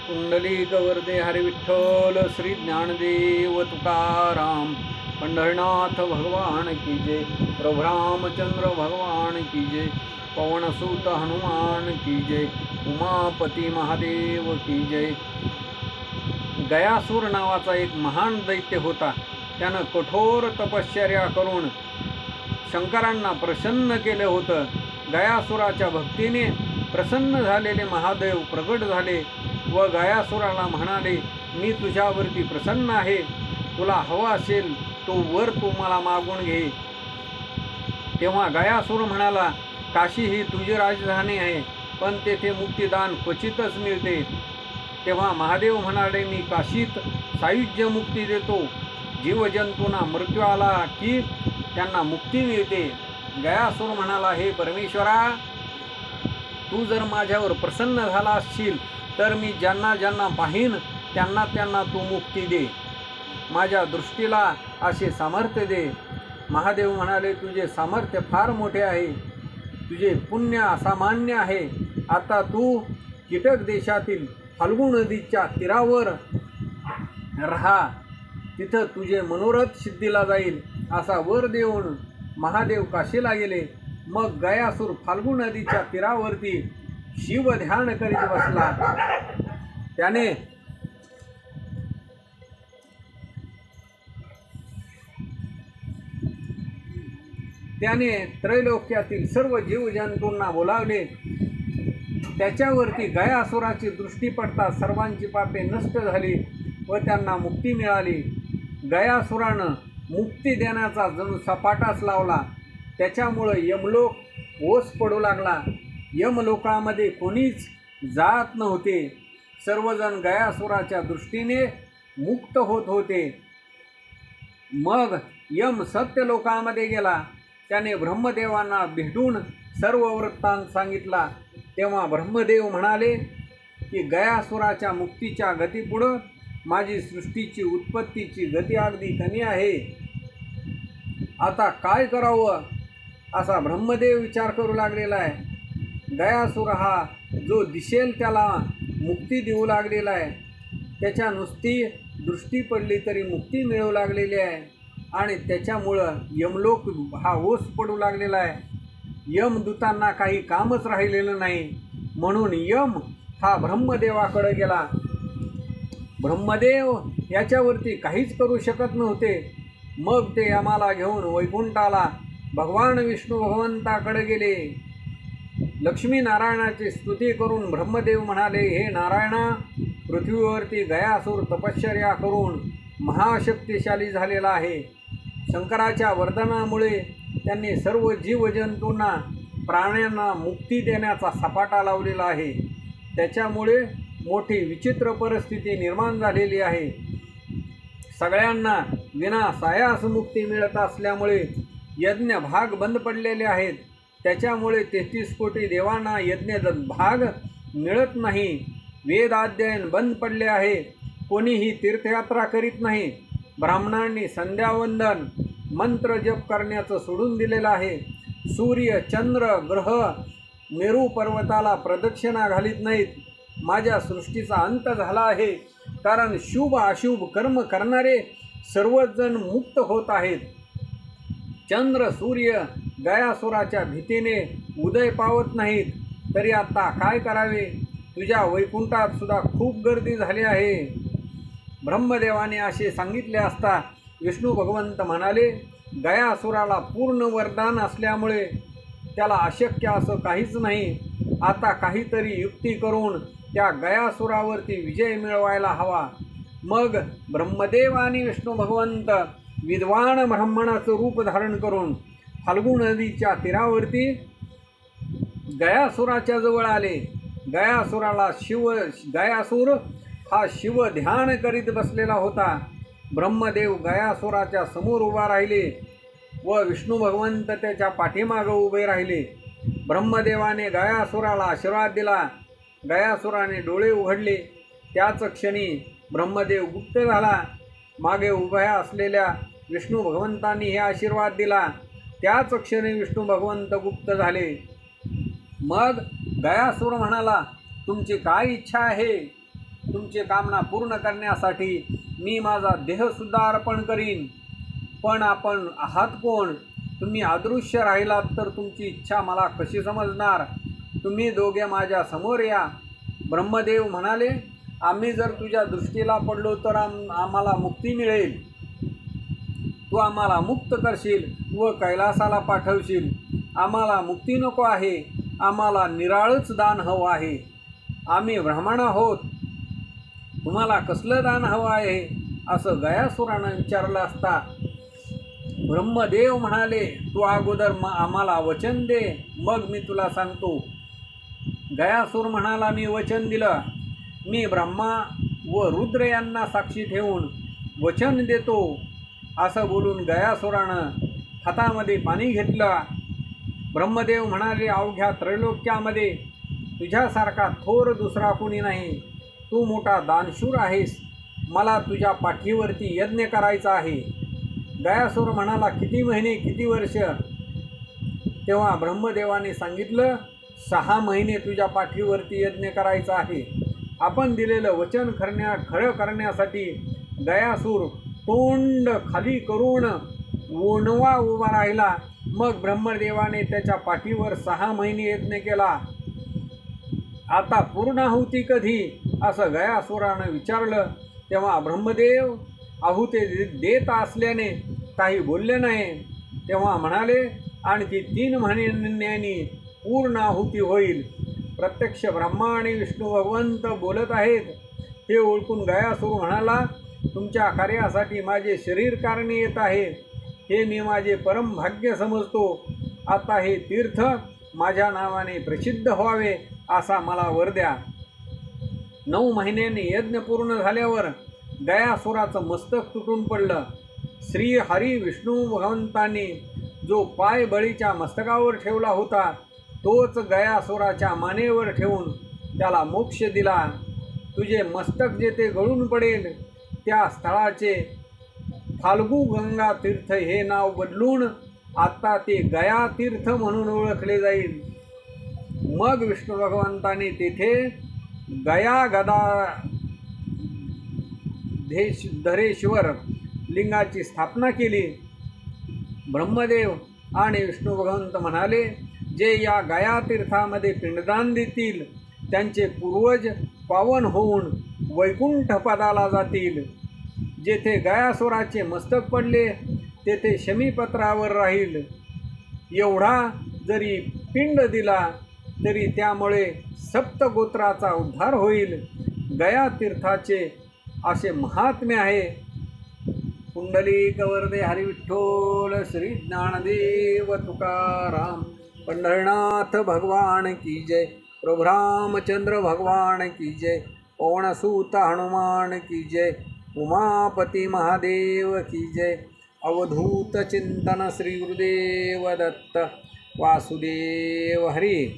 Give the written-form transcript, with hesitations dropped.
पुंडलिक वरदे हरी विठ्ठल श्री ज्ञानदेव तुकाराम। पंढरनाथ भगवान की जय, प्रभु रामचंद्र भगवान की जय, पवनसुत हनुमान की जय, उमापती महादेव की जय। गयासूर नावाचा एक महान दैत्य होता। त्यानं कठोर तपश्चर्या करून शंकरांना प्रसन्न केले होतं। गयासुराच्या भक्तीने प्रसन्न झालेले महादेव प्रगट झाले व गयासुराला म्हणाले, मी तुझ्यावरती प्रसन्न आहे, तुला हवा असेल तो वर तू मला मागून घे। तेव्हा गयासुर म्हणाला, काशी ही तुझी राजधानी आहे, पण तेथे मुक्तिदान क्वचितच मिळते। तेव्हा महादेव म्हणाले, मी काशीत सायुज्य मुक्ती देतो, जीवजंतूंना मृत्यू आला की त्यांना मुक्ती मिळते। गयासुर म्हणाला, हे परमेश्वरा, तू जर माझ्यावर प्रसन्न झाला असशील तर मी ज्यांना ज्यांना पाहीन त्यांना त्यांना तू मुक्ती दे, माझ्या दृष्टीला असे सामर्थ्य दे। महादेव म्हणाले, तुझे सामर्थ्य फार मोठे आहे, तुझे पुण्य असामान्य आहे। आता तू कीटक देशातील फाल्गु नदीच्या तीरावर राहा, तिथं तुझे मनोरथ सिद्धीला जाईल असा वर देऊन महादेव काशीला गेले। मग गयासूर फाल्गु नदीच्या तीरावरती शिव ध्यान करीत बसला। त्याने त्रैलोक्यातील सर्व जीवजंतूंना बोलावले। त्याच्यावरती गयासुराची दृष्टी पडता सर्वांची पापे नष्ट झाली व त्यांना मुक्ती मिळाली। गयासुरानं मुक्ती देण्याचा जणू सपाटाच लावला। त्याच्यामुळं यमलोक ओस पडू लागला। यमलोकामध्ये कोणीच जात नव्हते, सर्वजण गयासुराच्या दृष्टीने मुक्त होत होते। मग यम सत्यलोकामध्ये गेला। त्याने ब्रह्मदेवांना भेटून सर्व वृत्तांत सांगितला। तेव्हा ब्रह्मदेव म्हणाले की गयासुराच्या मुक्तीच्या गतीपुढं माझी सृष्टीची उत्पत्तीची गती अगदी कमी आहे, आता काय करावं असा ब्रह्मदेव विचार करू लागलेला आहे। गयासूर हा जो दिसेल त्याला मुक्ती देऊ लागलेला आहे, त्याच्या नुसती दृष्टी पडली तरी मुक्ती मिळू लागलेली आहे आणि त्याच्यामुळं यमलोक हा ओस पडू लागलेला आहे। यमदूतांना काही कामच राहिलेलं नाही, म्हणून यम हा ब्रह्मदेवाकडे गेला। ब्रह्मदेव याच्यावरती काहीच करू शकत नव्हते। मग ते यमाला घेऊन वैकुंठाला भगवान विष्णू भगवंताकडे गेले। लक्ष्मी नारायणाची स्तुती करून ब्रह्मदेव म्हणाले, हे नारायणा, पृथ्वीवरती गयासूर तपश्चर्या करून महाशक्तिशाली झालेला आहे। शंकराच्या वरदानामुळे त्यांनी सर्व जीवजंतूंना प्राण्यांना मुक्ती देण्याचा सपाटा लावलेला आहे। त्याच्यामुळे मोठी विचित्र परिस्थिती निर्माण झालेली आहे। सगळ्यांना विनासायास मुक्ती मिळत असल्यामुळे यज्ञ भाग बंद पडलेले आहेत। त्याच्यामुळे 33 कोटी देवांना यज्ञ भाग मिळत नाही। वेदाध्ययन बंद पडले आहे, कोणीही तीर्थयात्रा करीत नाही। ब्राह्मणांनी संध्यावंदन मंत्र जप करण्याचं सोडून दिलेलं आहे। सूर्य चंद्र ग्रह मेरू पर्वताला प्रदक्षिणा घालीत नाहीत। माझ्या सृष्टीचा अंत झाला आहे, कारण शुभ अशुभ कर्म करणारे सर्वजण मुक्त होत आहेत। चंद्र सूर्य गयासुराच्या भीतीने उदय पावत नाहीत, तरी आता काय करावे? तुझ्या वैकुंठात सुद्धा खूप गर्दी झाली आहे। ब्रह्मदेवाने असे सांगितले असता विष्णू भगवंत म्हणाले, गयासुराला पूर्ण वरदान असल्यामुळे त्याला अशक्य असं काहीच नाही। आता काहीतरी युक्ती करून त्या गयासुरावरती विजय मिळवायला हवा। मग ब्रह्मदेव आणि विष्णू भगवंत विद्वान ब्राह्मणाचं रूप धारण करून फाल्गु नदीच्या तीरावरती गयासुराच्या जवळ आले। गयासूर हा शिव ध्यान करीत बसलेला होता। ब्रह्मदेव गयासुराच्या समोर उभा राहिले व विष्णू भगवंत त्याच्या पाठीमागं उभे राहिले। ब्रह्मदेवाने गयासुराला आशीर्वाद दिला। गयासुराने डोळे उघडले, त्याच क्षणी ब्रह्मदेव गुप्त झाला। मागे उभ्या असलेल्या विष्णू भगवंतांनी हे आशीर्वाद दिला, त्याच क्षणी विष्णू भगवंत गुप्त झाले। मग गयासूर म्हणाला, तुमची काय इच्छा आहे? तुमची कामना पूर्ण करण्यासाठी मी माझा देहसुद्धा अर्पण करीन. पण आपण आहात कोण? तुम्ही अदृश्य राहिलात तर तुमची इच्छा मला कशी समजणार? तुम्ही दोघे माझ्या समोर या. ब्रह्मदेव म्हणाले, आम्ही जर तुझ्या दृष्टीला पडलो तर आम्हाला मुक्ती मिळेल. तू आम्हाला मुक्त करशील व कैलासाला पाठवशील. आम्हाला मुक्ती नको आहे, आम्हाला निराळच दान हवं आहे. आम्ही ब्राह्मण आहोत, तुम्हाला कसलं दान हवं आहे? असं गयासुरानं विचारलं असता ब्रह्मदेव म्हणाले, तू अगोदर आम्हाला वचन दे, मग मी तुला सांगतो. गयासूर म्हणाला, मी वचन दिलं. मी ब्रह्मा व रुद्र यांना साक्षी ठेवून वचन देतो. असं बोलून गयासुरानं हातामध्ये पाणी घेतलं. ब्रह्मदेव म्हणाले, अवघ्या त्रैलोक्यामध्ये तुझ्यासारखा थोर दुसरा कोणी नाही. तू मोठा दानशूर आहेस. मला तुझ्या पाठीवरती यज्ञ करायचा आहे. गयासूर म्हणाला, किती महिने, किती वर्ष? तेव्हा ब्रह्मदेवाने सांगितलं, 6 महिने तुझ्या पाठीवरती यज्ञ करायचा आहे. आपण दिलेलं वचन खरं करण्यासाठी गयासूर तोंड खाली करून ओणवा उभा राहिला. मग ब्रह्मदेवाने त्याच्या पाठीवर 6 महिने यज्ञ केला. आता पूर्णाहुती कधी? असं गयासुरानं विचारलं. तेव्हा ब्रह्मदेव आहुती देत असल्याने काही बोलले नाही. तेव्हा म्हणाले, आणखी 3 महिन्यांनी पूर्ण आहुती होईल. प्रत्यक्ष ब्रह्मा आणि विष्णू भगवंत बोलत आहेत हे ओळखून गयासूर म्हणाला, तुमच्या कार्यासाठी माझे शरीर कारणी येत आहे. हे मी माझे परम भाग्य समजतो. आता हे तीर्थ माझ्या नावाने प्रसिद्ध व्हावे असा मला वर द्या. 9 महिन्यांनी यज्ञ पूर्ण झाल्यावर गयासुराचं मस्तक तुटून पडलं. श्री हरी विष्णू भगवंतांनी जो पाय बळीच्या मस्तकावर ठेवला होता तोच गयासुराच्या मानेवर ठेवून त्याला मोक्ष दिला. तुझे मस्तक जेथे गळून पडेल त्या स्थळाचे फाल्गू गंगा तीर्थ हे नाव बदलून आता ते गया तीर्थ म्हणून ओळखले जाईल. मग विष्णू भगवंतांनी तेथे गया धरेश्वर लिंगाची स्थापना केली. ब्रह्मदेव आणि विष्णू भगवंत म्हणाले, जे या गया तीर्थामध्ये पिंडदान देतील त्यांचे पूर्वज पावन होऊन वैकुंठ पदाला जातील. जेथे गयासुराचे मस्तक पडले तेथे शमीपत्रावर राहील. एवढा जरी पिंड दिला तरी त्यामुळे सप्तगोत्राचा उद्धार होईल. गया तीर्थाचे असे महात्म्य आहे. पुंडलिक वरदे हरी विठ्ठल श्री ज्ञानदेव तुकाराम. पंढरनाथ भगवान की जय. प्रभु रामचंद्र भगवान की जय. पवनसूत हनुमान की जय. उमापती महादेव की जय. अवधूत चिंतन श्री गुरुदेव दत्त. वासुदेव हरी.